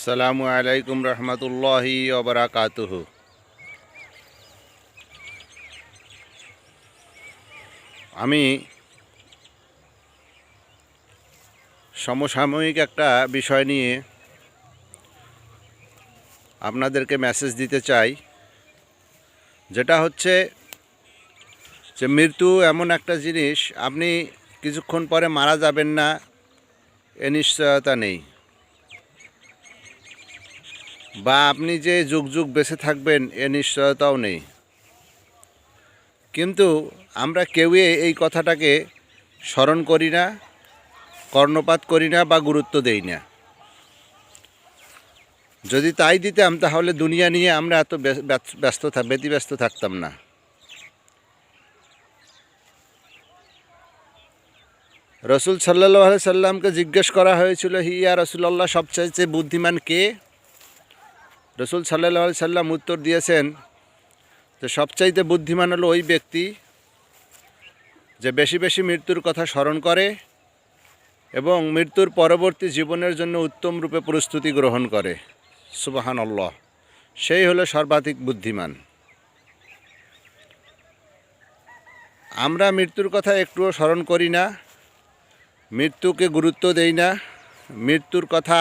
আসসালামু আলাইকুম রহমতুল্লাহি ওয়া বারাকাতুহু। আমি সমসাময়িক একটা বিষয় নিয়ে আপনাদেরকে মেসেজ দিতে চাই, যেটা হচ্ছে যে মৃত্যু এমন একটা জিনিস, আপনি কিছুক্ষণ পরে মারা যাবেন না এ নিশ্চয়তা নেই, বা আপনি যে যুগ যুগ বেঁচে থাকবেন এ নিশ্চয়তাও নেই। কিন্তু আমরা কেউই এই কথাটাকে স্মরণ করি না, কর্ণপাত করি না বা গুরুত্ব দেই না। যদি তাই দিতাম তাহলে দুনিয়া নিয়ে আমরা এত ব্যতিব্যস্ত থাকতাম না। রসুল সাল্লাল্লাহু আলাইহি সাল্লামকে জিজ্ঞেস করা হয়েছিল, ইয়া রাসূলুল্লাহ, সবচাইতে বুদ্ধিমান কে? রসুল সাল্লাল্লাহু আলাইহি সাল্লাম উত্তর দিয়েছেন যে সবচাইতে বুদ্ধিমান হলো ওই ব্যক্তি যে বেশি বেশি মৃত্যুর কথা স্মরণ করে এবং মৃত্যুর পরবর্তী জীবনের জন্য উত্তম রূপে প্রস্তুতি গ্রহণ করে। সুবহানাল্লাহ, সেই হলো সর্বাধিক বুদ্ধিমান। আমরা মৃত্যুর কথা একটুও স্মরণ করি না, মৃত্যুকে গুরুত্ব দেই না, মৃত্যুর কথা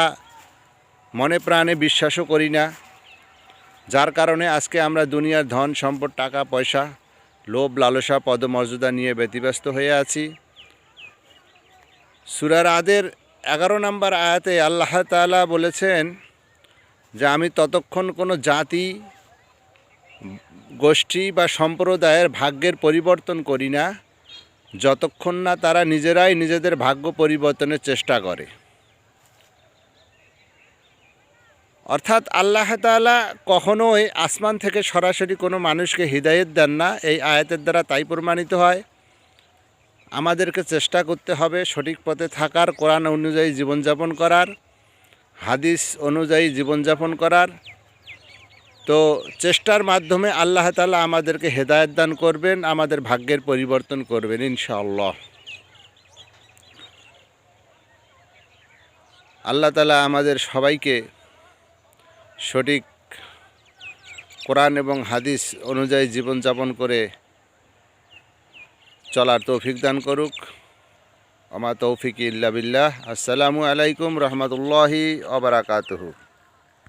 মনে প্রাণে বিশ্বাসও করি না, যার কারণে আজকে আমরা দুনিয়ার ধন সম্পদ, টাকা পয়সা, লোভ লালসা, পদমর্যাদা নিয়ে ব্যতিব্যস্ত হয়ে আছি। সূরা রাদের 11 নম্বর আয়াতে আল্লাহ তাআলা বলেছেন যে আমি ততক্ষণ কোনো জাতি, গোষ্ঠী বা সম্প্রদায়ের ভাগ্যের পরিবর্তন করি না যতক্ষণ না তারা নিজেরাই নিজেদের ভাগ্য পরিবর্তনের চেষ্টা করে। অর্থাৎ আল্লাহ তাআলা কখনোই আসমান থেকে সরাসরি কোনো মানুষকে হিদায়াত দেন না। এই আয়াতের দ্বারা তাই প্রমাণিত হয়। আমাদেরকে চেষ্টা করতে হবে সঠিক পথে থাকার, কোরআন অনুযায়ী জীবনযাপন করার, হাদিস অনুযায়ী জীবনযাপন করার। তো চেষ্টার মাধ্যমে আল্লাহ তাআলা আমাদেরকে হেদায়েত দান করবেন, আমাদের ভাগ্যের পরিবর্তন করবেন ইনশাআল্লাহ। আল্লাহ তাআলা আমাদের সবাইকে সঠিক কোরআন এবং হাদিস অনুযায়ী জীবনযাপন করে চলার তৌফিক দান করুক। আমা তৌফিক ইল্লা বিল্লাহ। আসসালামু আলাইকুম রহমতুল্লাহি ওয়া বারাকাতুহু।